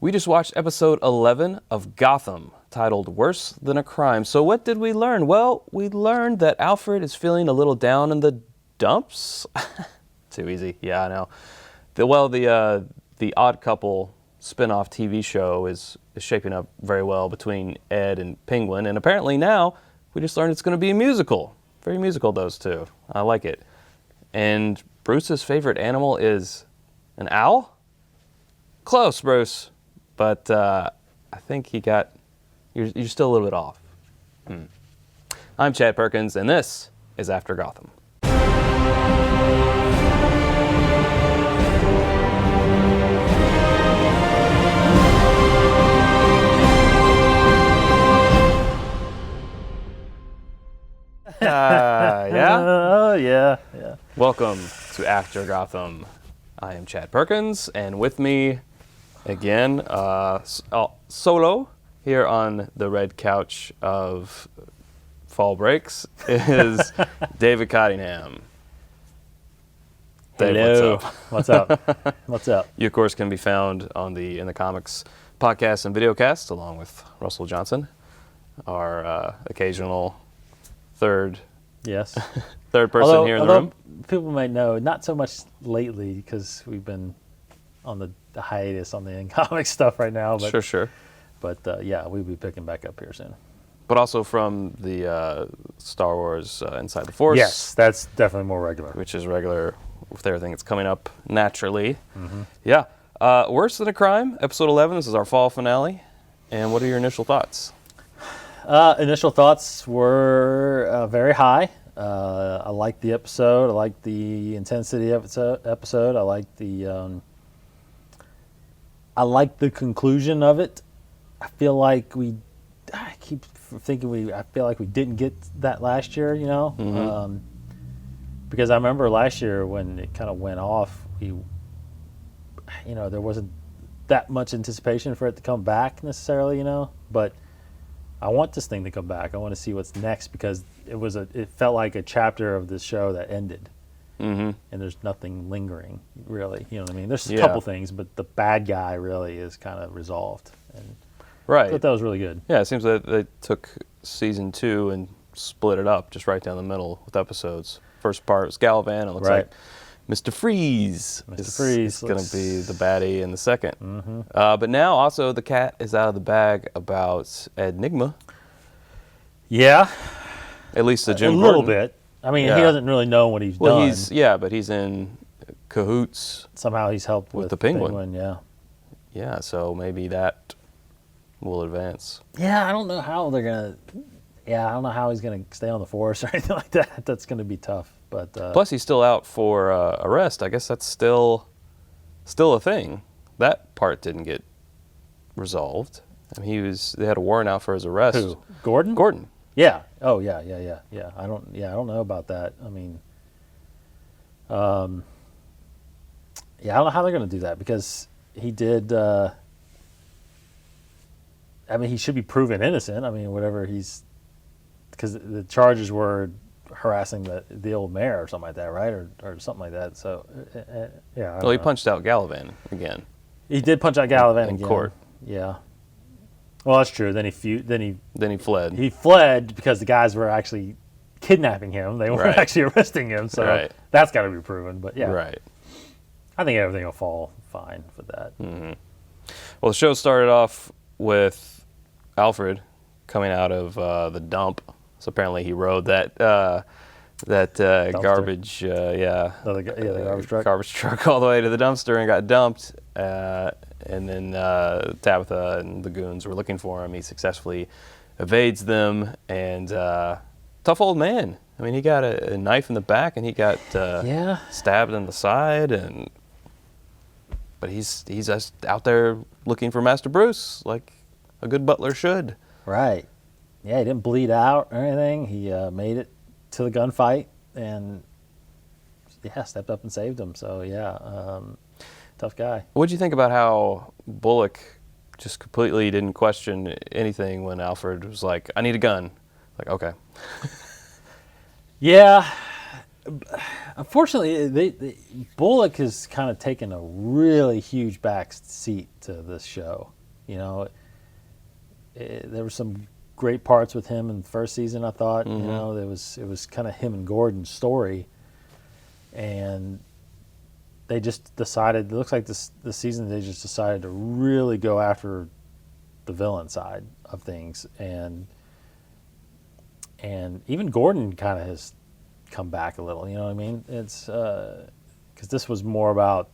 We just watched episode 11 of Gotham, titled Worse Than a Crime. So what did we learn? Well, we learned that Alfred is feeling a little down in the dumps. Too easy. Yeah, I know. The Odd Couple spin-off TV show is shaping up very well between Ed and Penguin. And apparently now, we just learned it's going to be a musical. Very musical, those two. I like it. And Bruce's favorite animal is an owl? Close, Bruce. But I think you're still a little bit off. I'm Chad Perkins, and this is After Gotham. Yeah. Welcome to After Gotham. I am Chad Perkins, and with me again, solo here on the red couch of fall breaks is David Cottingham. Dave, hello. What's up? What's up? You, of course, can be found on the In the Comics podcast and videocast, along with Russell Johnson, our occasional third person here in the room. People might know, not so much lately because we've been on the hiatus on the in-comic stuff right now. But, Sure. But yeah, we'll be picking back up here soon. But also from the Star Wars Inside the Force. Yes, that's definitely more regular. Which is regular with everything that's coming up naturally. Mm-hmm. Yeah. Worse Than a Crime, episode 11. This is our fall finale. And what are your initial thoughts? Initial thoughts were very high. I liked the episode. I liked the intensity of episode. I liked the conclusion of it. I feel like I feel like we didn't get that last year, you know? Mm-hmm. Because I remember last year when it kind of went off, there wasn't that much anticipation for it to come back necessarily, you know? But I want this thing to come back. I want to see what's next because it felt like a chapter of this show that ended. Mm-hmm. And there's nothing lingering, really. You know what I mean? There's a couple things, but the bad guy really is kind of resolved. And right. I thought that was really good. Yeah, it seems that they took season 2 and split it up just right down the middle with episodes. First part was Gallivan. It looks like Mr. Freeze is going to be the baddie in the second. Mm-hmm. But now also the cat is out of the bag about Enigma. Yeah. At least the Jim A little bit. I mean, he doesn't really know what he's done. But he's in cahoots. Somehow he's helped with the Penguin. Yeah. Yeah, so maybe that will advance. Yeah, I don't know how they're going to... Yeah, I don't know how he's going to stay on the force or anything like that. That's going to be tough. But plus, he's still out for arrest. I guess that's still a thing. That part didn't get resolved. I mean, they had a warrant out for his arrest. Who? Gordon? Gordon. Yeah. Oh, yeah. I don't know about that. I mean, I don't know how they're going to do that because he did. He should be proven innocent. I mean, whatever because the charges were harassing the old mayor or something like that, right? Or something like that. So, yeah. Well, he punched out Gallivan again. He did punch out Gallivan in again. court. Yeah. Well, that's true. Then he fled. He fled because the guys were actually kidnapping him. They weren't actually arresting him. So that's got to be proven. But yeah. Right. I think everything will fall fine for that. Mm-hmm. Well, the show started off with Alfred coming out of the dump. So apparently he rode that garbage, the garbage truck all the way to the dumpster and got dumped. And then Tabitha and the goons were looking for him. He successfully evades them. And tough old man. I mean, he got a knife in the back and he got stabbed in the side. But he's just out there looking for Master Bruce like a good butler should. Right. Yeah, he didn't bleed out or anything. He made it to the gunfight and, stepped up and saved him. So, tough guy. What did you think about how Bullock just completely didn't question anything when Alfred was like, I need a gun? Like, okay. Yeah. unfortunately, Bullock has kind of taken a really huge back seat to this show. You know, there were some great parts with him in the first season. I thought, you know, it was kind of him and Gordon's story, and they just decided. It looks like this season they just decided to really go after the villain side of things, and even Gordon kind of has come back a little. You know what I mean? It's because this was more about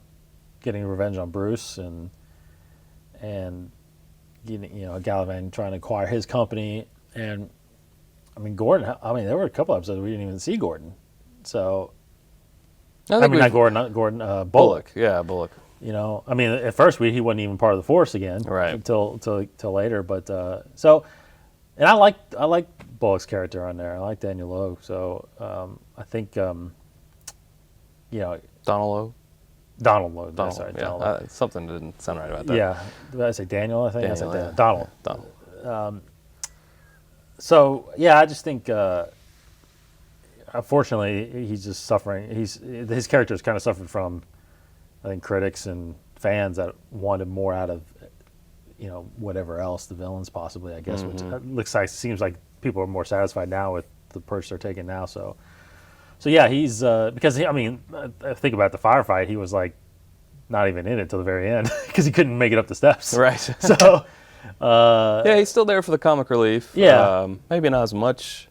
getting revenge on Bruce and getting, you know, Gallivan trying to acquire his company. And I mean, Gordon. I mean, there were a couple episodes we didn't even see Gordon. So I mean, not Gordon. Bullock. Yeah, Bullock. You know, I mean, at first he wasn't even part of the force again, right? Until later. But so, and I like Bullock's character on there. I like Daniel Logue. So I think, you know, Donald Logue. Logue. Sorry, yeah. Donald Logue. Something didn't sound right about that. Yeah, did I say Daniel? I think I said yeah. Donald. Yeah, Donald. So yeah, I just think, unfortunately, he's just suffering. His character has kind of suffered from, I think, critics and fans that wanted more out of, you know, whatever else, the villains possibly, I guess, which seems like people are more satisfied now with the approach they're taking now. So yeah, he's because I mean, I think about the firefight, he was like not even in it till the very end because he couldn't make it up the steps. Right. So yeah, he's still there for the comic relief. Yeah. Maybe not as much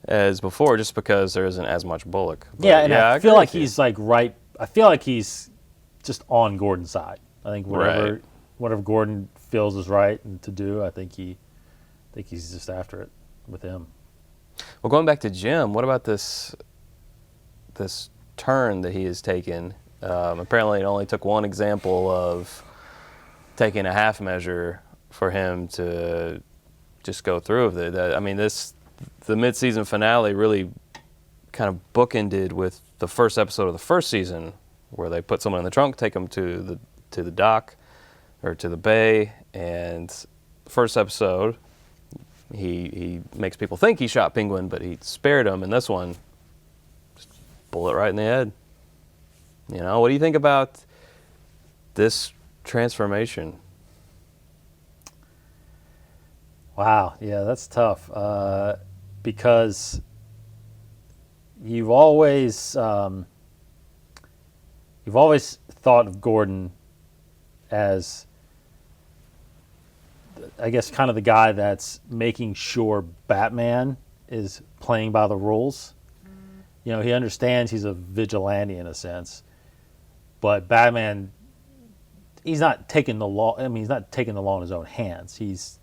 as before, just because there isn't as much Bullock. But yeah, and I feel like you. he's like right. I feel like he's just on Gordon's side. I think whatever Gordon feels is right and to do, I think he's just after it with him. Well, going back to Jim, what about this turn that he has taken? Apparently, it only took one example of taking a half measure for him to just go through with it. I mean, the mid-season finale really kind of bookended with the first episode of the first season, where they put someone in the trunk, take them to the dock or to the bay, and the first episode, he makes people think he shot Penguin, but he spared him. And this one, just bullet right in the head. You know, what do you think about this transformation? Wow, yeah, that's tough because you've always thought of Gordon as, I guess, kind of the guy that's making sure Batman is playing by the rules. You know, he understands he's a vigilante in a sense, but Batman, he's not taking the law. I mean, he's not taking the law in his own hands. He's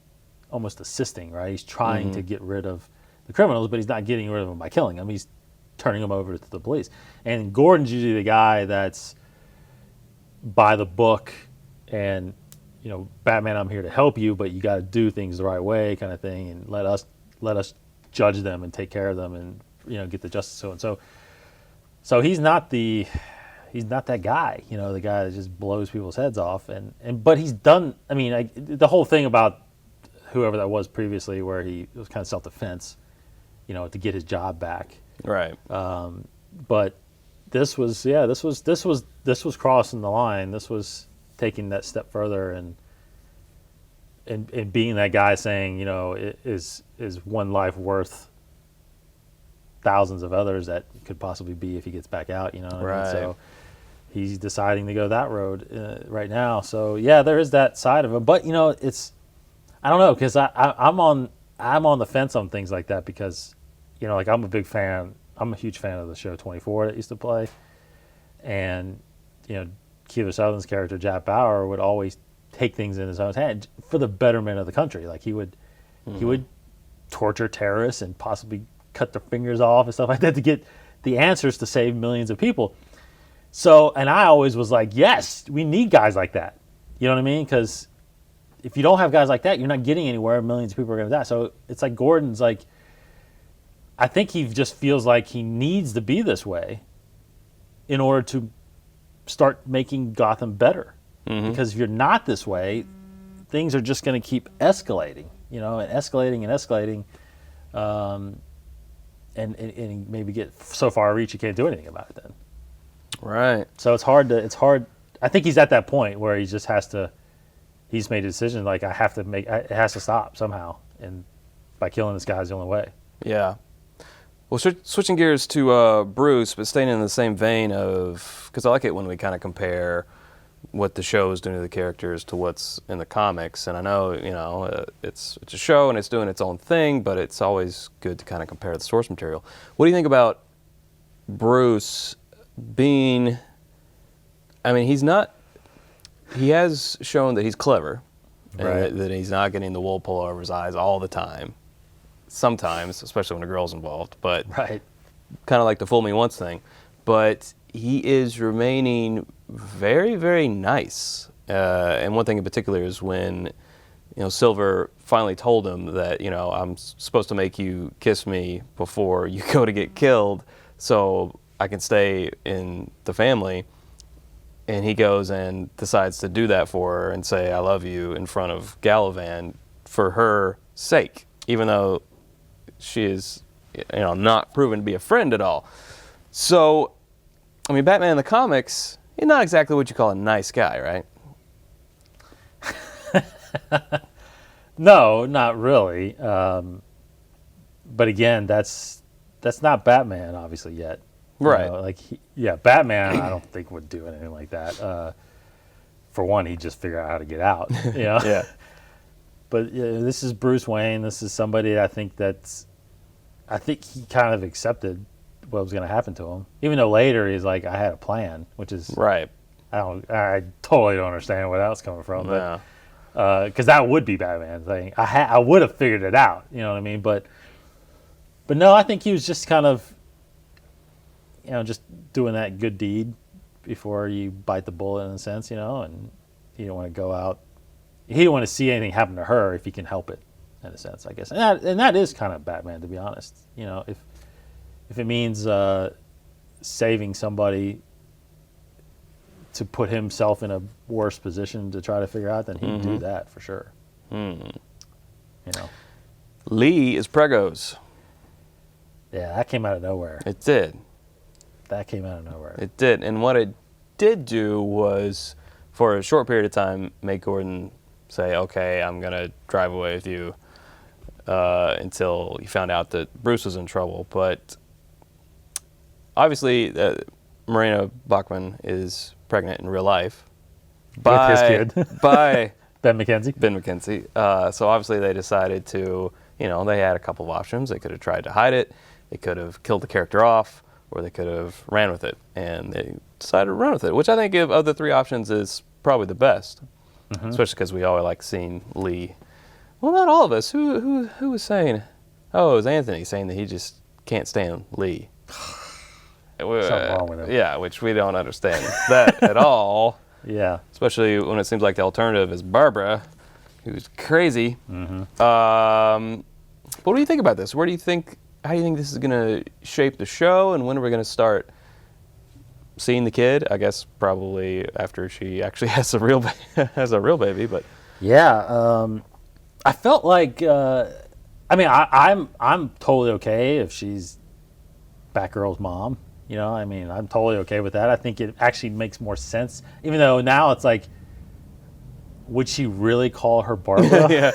almost assisting, right? He's trying to get rid of the criminals, but he's not getting rid of them by killing them. He's turning them over to the police. And Gordon's usually the guy that's by the book and, you know, Batman, I'm here to help you, but you got to do things the right way, kind of thing, and let us judge them and take care of them, and, you know, get the justice. So he's not that guy, you know, the guy that just blows people's heads off, but he's done. I mean, the whole thing about whoever that was previously, where it was kind of self-defense, you know, to get his job back. Right. But this was crossing the line. This was taking that step further and being that guy saying, you know, is one life worth thousands of others that could possibly be if he gets back out, you know what I mean? So he's deciding to go that road right now. So yeah, there is that side of him. But, you know, I don't know, because I'm on the fence on things like that, because, you know, like I'm a huge fan of the show 24 that used to play, and, you know, Kiefer Sutherland's character Jack Bauer would always take things in his own hand for the betterment of the country. Like he would torture terrorists and possibly cut their fingers off and stuff like that to get the answers to save millions of people. So, and I always was like, yes, we need guys like that. You know what I mean? Because if you don't have guys like that, you're not getting anywhere. Millions of people are going to die. So it's like Gordon's like, I think he just feels like he needs to be this way in order to start making Gotham better. Because if you're not this way, things are just going to keep escalating, you know, and escalating and escalating. and maybe get so far reach you can't do anything about it then. Right. So it's hard. I think he's at that point where he just has to. He's made a decision like I have to make. It has to stop somehow, and by killing this guy is the only way. Yeah. Well, switching gears to Bruce, but staying in the same vein of, because I like it when we kind of compare what the show is doing to the characters to what's in the comics. And I know, it's a show and it's doing its own thing, but it's always good to kind of compare the source material. What do you think about Bruce being, I mean, he has shown that he's clever, Right. and that he's not getting the wool pulled over his eyes all the time. Sometimes, especially when a girl's involved, but Right. kind of like the fool me once thing. But he is remaining very, very nice. And one thing in particular is when, Silver finally told him that, I'm supposed to make you kiss me before you go to get killed so I can stay in the family. And he goes and decides to do that for her and say, I love you in front of Galavan for her sake, even though she is, not proven to be a friend at all. So, I mean, Batman in the comics, he's not exactly what you call a nice guy, right? No, not really. But again, that's not Batman, obviously, yet. Right. Batman, I don't think would do anything like that. For one, he'd just figure out how to get out. Yeah. But this is Bruce Wayne. This is somebody I think he kind of accepted what was going to happen to him, even though later he's like, I had a plan, which is Right. I totally don't understand where that was coming from, No. because that would be Batman thing. I would have figured it out, you know what I mean? But no, I think he was just kind of, just doing that good deed before you bite the bullet in a sense, and you don't want to go out. He didn't want to see anything happen to her if he can help it, in a sense, I guess. And that is kind of Batman, to be honest. If it means saving somebody to put himself in a worse position to try to figure out, then he'd do that for sure. Lee is Pregos. Yeah, that came out of nowhere. It did. That came out of nowhere. It did. And what it did do was, for a short period of time, make Gordon say, okay, I'm going to drive away with you until he found out that Bruce was in trouble. But obviously, Marina Bachman is pregnant in real life. With his kid. By Ben McKenzie. Ben McKenzie. So obviously they decided to, they had a couple of options. They could have tried to hide it. They could have killed the character off, or they could have ran with it. And they decided to run with it, which I think of the three options is probably the best. Especially because we always like seeing Lee. Well, not all of us. Who was saying? Oh, it was Anthony saying that he just can't stand Lee. Something wrong with him. Yeah, which we don't understand that at all. Yeah. Especially when it seems like the alternative is Barbara, who's crazy. What do you think about this? How do you think this is going to shape the show, and when are we going to start seeing the kid? I guess probably after she actually has a real baby. But yeah, I felt like I'm totally okay if she's Batgirl's mom. I'm totally okay with that. I think it actually makes more sense, even though now it's like, would she really call her Barbara? Yeah.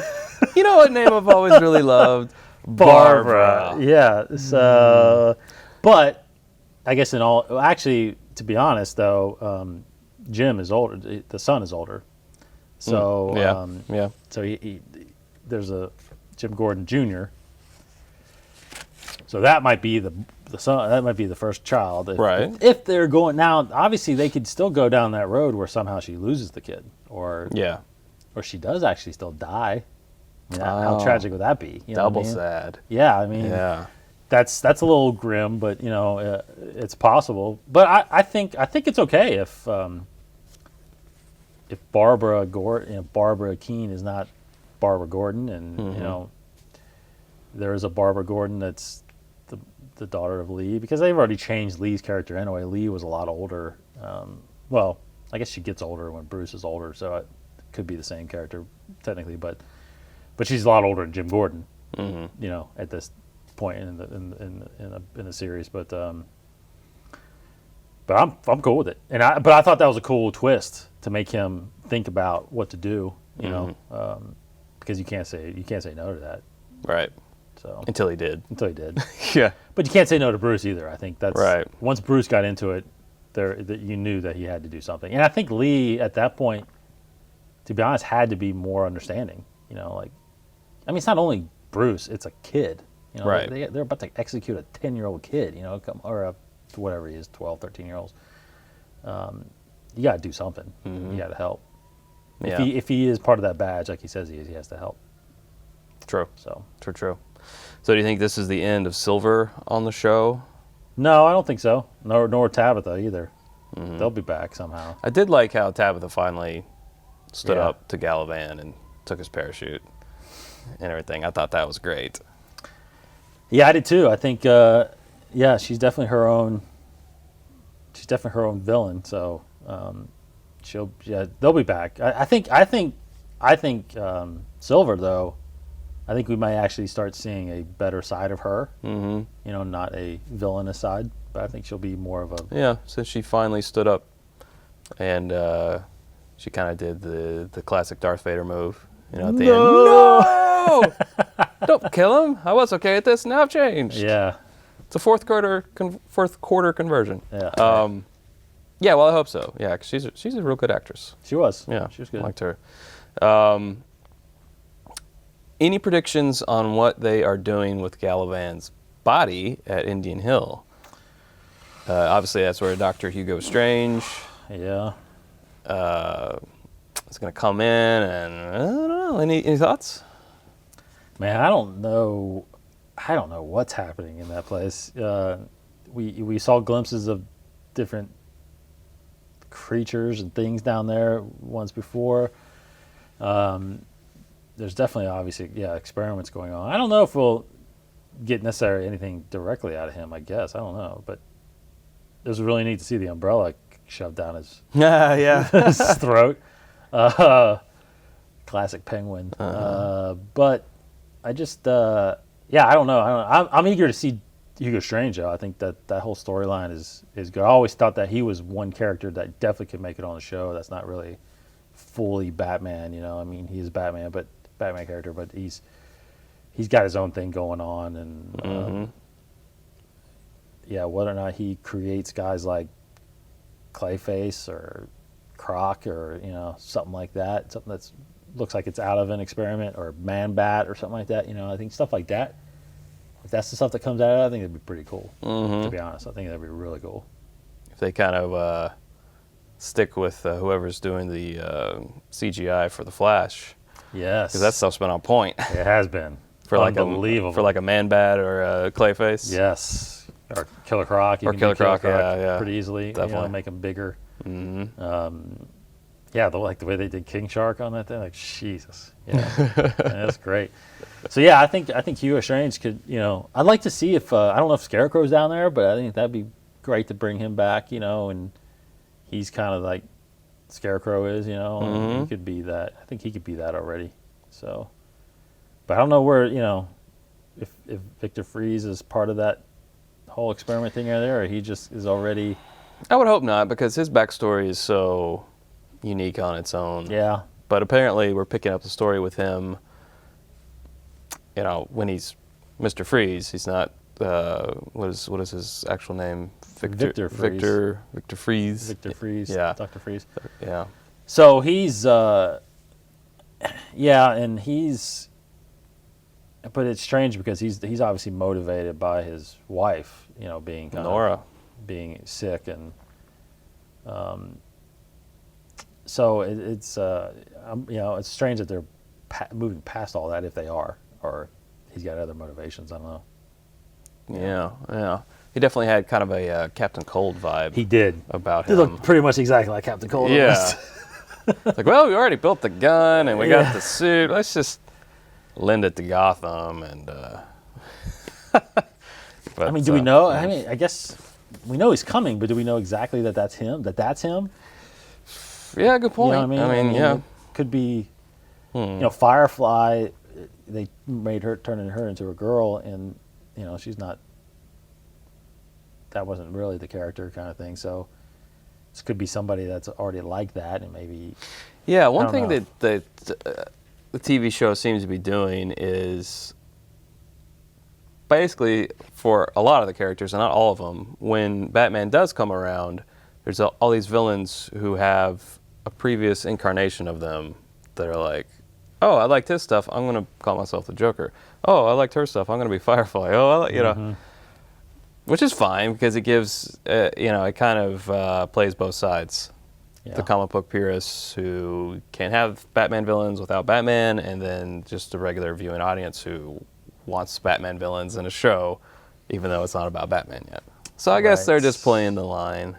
You know what name I've always really loved? Barbara. Yeah. So, but I guess actually, to be honest though, Jim is older. The son is older. So yeah. So there's a Jim Gordon Jr. So that might be the son. That might be the first child. Right. If they're going now, obviously they could still go down that road where somehow she loses the kid, or she does actually still die. How tragic would that be? Double sad. Yeah, that's a little grim, but it's possible. But I think it's okay if Barbara Keene is not Barbara Gordon, and there is a Barbara Gordon that's the daughter of Lee, because they've already changed Lee's character anyway. Lee was a lot older. Well, I guess she gets older when Bruce is older, so it could be the same character technically, but she's a lot older than Jim Gordon. At this point in the series, but I'm cool with it. But I thought that was a cool twist to make him think about what to do, you know, because you can't say no to that. Right. So Until he did. Yeah. But you can't say no to Bruce either. I think that's right. Once Bruce got into it, that you knew that he had to do something. And I think Lee at that point, to be honest, had to be more understanding. You know, like, I mean, it's not only Bruce; it's a kid. You know, right. They're about to execute a 10-year-old kid. You know, or whatever he is, 12, 13-year-olds. You got to do something. You got to help. Yeah. If he is part of that badge, like he says he is, he has to help. True. So True. So do you think this is the end of Silver on the show? No, I don't think so. Nor Tabitha either. They'll be back somehow. I did like how Tabitha finally stood up to Galavan and took his parachute and everything. I thought that was great. Yeah, I did too. I think, she's definitely her own. She's definitely her own villain. So they'll be back. I think Silver though. I think we might actually start seeing a better side of her. You know, not a villainous side, but I think she'll be more of a since she finally stood up, and she kind of did the classic Darth Vader move. You know, at the end. No, don't kill him. I was okay at this. Now I've changed. Yeah, it's a fourth quarter conversion. Yeah. Yeah. Well, I hope so. Yeah, 'cause she's a real good actress. She was. Yeah, she was good. I liked her. Any predictions on what they are doing with Galavan's body at Indian Hill? Obviously, that's where Dr. Hugo Strange is going to come in, and I don't know. Any thoughts? Man, I don't know what's happening in that place. We saw glimpses of different creatures and things down there once before. There's definitely, obviously, experiments going on. I don't know if we'll get necessarily anything directly out of him, I guess. I don't know. But it was really neat to see the umbrella shoved down his, his throat. Classic Penguin. But I just, I don't know. I'm eager to see Hugo Strange, though. I think that whole storyline is good. I always thought that he was one character that definitely could make it on the show. That's not really fully Batman, you know. I mean, he is Batman character, but he's got his own thing going on, and whether or not he creates guys like Clayface or Croc or something like that, something that's looks like it's out of an experiment, or Man Bat or something like that. I think stuff like that. If that's the stuff that comes out of it, I think it'd be pretty cool. To be honest, I think that'd be really cool. If they kind of stick with whoever's doing the CGI for the Flash. Yes, because that stuff's been on point. It has been for unbelievable. For like a Man Bat or a Clayface. Yes, or Killer Croc. Or Killer Croc, yeah, pretty easily. Definitely Make them bigger. Like the way they did King Shark on that thing. Like Jesus, that's great. So I think Hugo Strange could. I'd like to see if I don't know if Scarecrow's down there, but I think that'd be great to bring him back. And he's kind of like Scarecrow is, and he could be that. I think he could be that already. So, but I don't know where, if Victor Fries is part of that whole experiment thing there, or he just is already. I would hope not, because his backstory is so unique on its own. Yeah. But apparently we're picking up the story with him, when he's Mr. Freeze. He's not, what is his actual name? Victor Fries. Victor Fries. Victor Fries. Yeah. Dr. Fries. Yeah. So he's, and he's, but it's strange because he's obviously motivated by his wife, being Nora. Being sick, and so it's it's strange that they're moving past all that, if they are, or he's got other motivations. I don't know. Yeah. He definitely had kind of a Captain Cold vibe. He did about him. He looked pretty much exactly like Captain Cold. Yeah. It's like, well, we already built the gun and we got the suit. Let's just lend it to Gotham and. But, I mean, do we know? I mean, I guess we know he's coming, but do we know exactly that that's him? That's him? Yeah, good point. You know what I mean? It could be. Firefly. They made her turn her into a girl in she's not. That wasn't really the character kind of thing. So this could be somebody that's already like that, and maybe. Yeah, one thing that the TV show seems to be doing is basically for a lot of the characters, and not all of them, when Batman does come around, there's all these villains who have a previous incarnation of them that are like, oh, I liked his stuff, I'm going to call myself the Joker. Oh, I liked her stuff, I'm going to be Firefly. Oh, know, which is fine because it gives, it kind of plays both sides. Yeah. The comic book purists who can't have Batman villains without Batman, and then just the regular viewing audience who wants Batman villains in a show, even though it's not about Batman yet. So I guess they're just playing the line.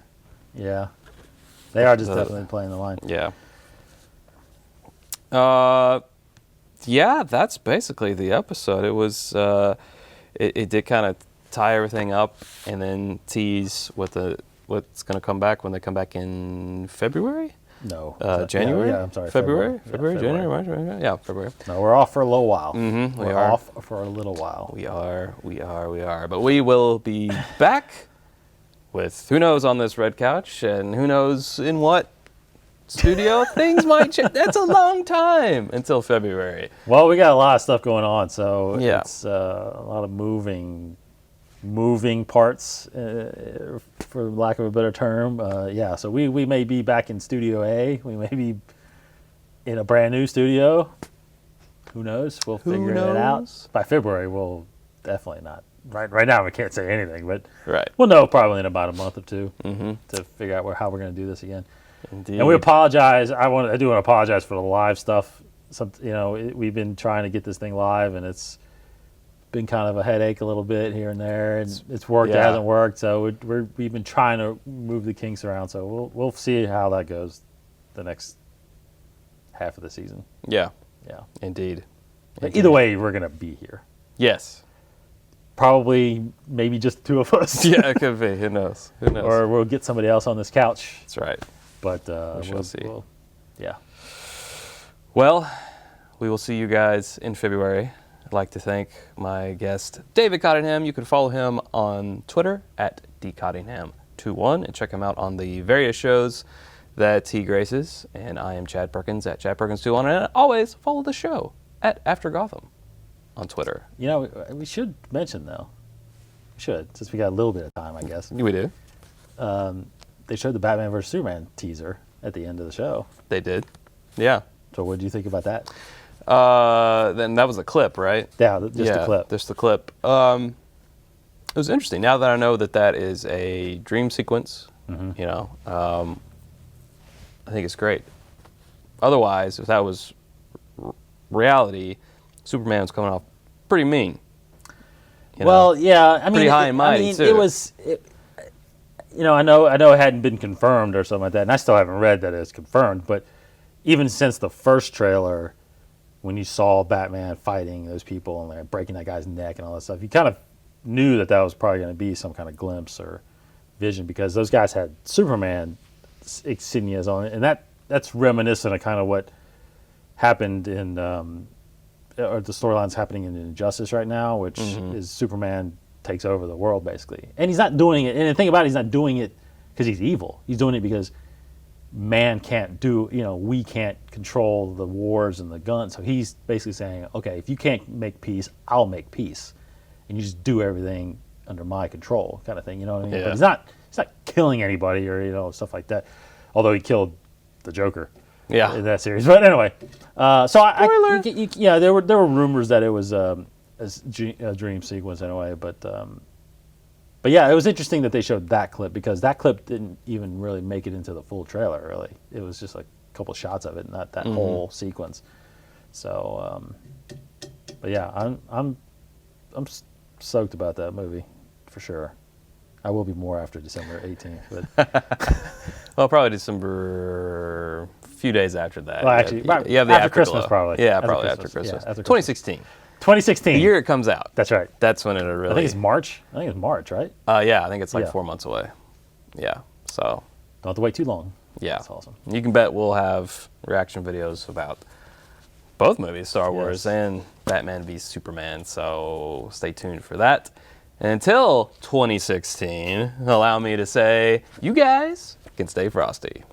Yeah. They are just definitely playing the line. Yeah. Yeah, that's basically the episode. It was, it did kind of tie everything up and then tease what's going to come back when they come back in February? No. January? Yeah, I'm sorry. February? January, March? Yeah, February. No, we're off for a little while. Mm-hmm, we're off for a little while. We are. But we will be back with who knows on this red couch and who knows in what studio. Things might change. That's a long time until February. Well, we got a lot of stuff going on, so yeah. It's a lot of moving parts, for lack of a better term. So we may be back in Studio A. We may be in a brand new studio. Who knows? We'll figure it out. By February, we'll definitely not. Right now, we can't say anything, but we'll know probably in about a month or two to figure out how we're going to do this again. Indeed. And we apologize. I do want to apologize for the live stuff. We've been trying to get this thing live, and it's been kind of a headache a little bit here and there, and it's worked, it hasn't worked, so we've been trying to move the kinks around, so we'll see how that goes the next half of the season. Yeah. Indeed. But either way, we're going to be here. Yes. Probably, maybe just the two of us. Yeah, it could be. Who knows? Or we'll get somebody else on this couch. That's right. But we shall see. Well, we will see you guys in February. I'd like to thank my guest, David Cottingham. You can follow him on Twitter at dcottingham21 and check him out on the various shows that he graces. And I am Chad Perkins at ChadPerkins21. And always follow the show at After Gotham on Twitter. We should mention, though. Since we got a little bit of time, I guess. We do. They showed the Batman vs. Superman teaser at the end of the show. They did. Yeah. So what did you think about that? Then that was a clip, right? Yeah, just the clip. Just the clip. It was interesting. Now that I know that is a dream sequence, I think it's great. Otherwise, if that was reality, Superman was coming off pretty mean. Pretty high and mighty too. It was. I know it hadn't been confirmed or something like that, and I still haven't read that it's confirmed. But even since the first trailer, when you saw Batman fighting those people and like breaking that guy's neck and all that stuff, you kind of knew that was probably going to be some kind of glimpse or vision, because those guys had Superman insignias on it, and that's reminiscent of kind of what happened in or the storylines happening in Injustice right now, which is Superman takes over the world basically, and he's not doing it. And the thing about it, he's not doing it because he's evil. He's doing it because man can't do, we can't control the wars and the guns. So he's basically saying, okay, if you can't make peace, I'll make peace, and you just do everything under my control, kind of thing. You know what I mean? Yeah. But he's not killing anybody or stuff like that. Although he killed the Joker. Yeah. In that series. But anyway, there were rumors that it was a dream sequence anyway, but yeah, it was interesting that they showed that clip, because that clip didn't even really make it into the full trailer. Really, it was just like a couple shots of it, not that whole sequence. So, but yeah, I'm stoked about that movie for sure. I will be more after December 18th, but well, probably December, a few days after that. Well, actually, you have the after Christmas, probably. Yeah, probably after Christmas. Yeah, after 2016. 2016. The year it comes out. That's right. That's when it'll really. I think it's March. right? Yeah, I think it's like 4 months away. Yeah, so. Don't have to wait too long. Yeah. That's awesome. You can bet we'll have reaction videos about both movies, Star Wars Yes. and Batman v Superman. So stay tuned for that. And until 2016, allow me to say, you guys can stay frosty.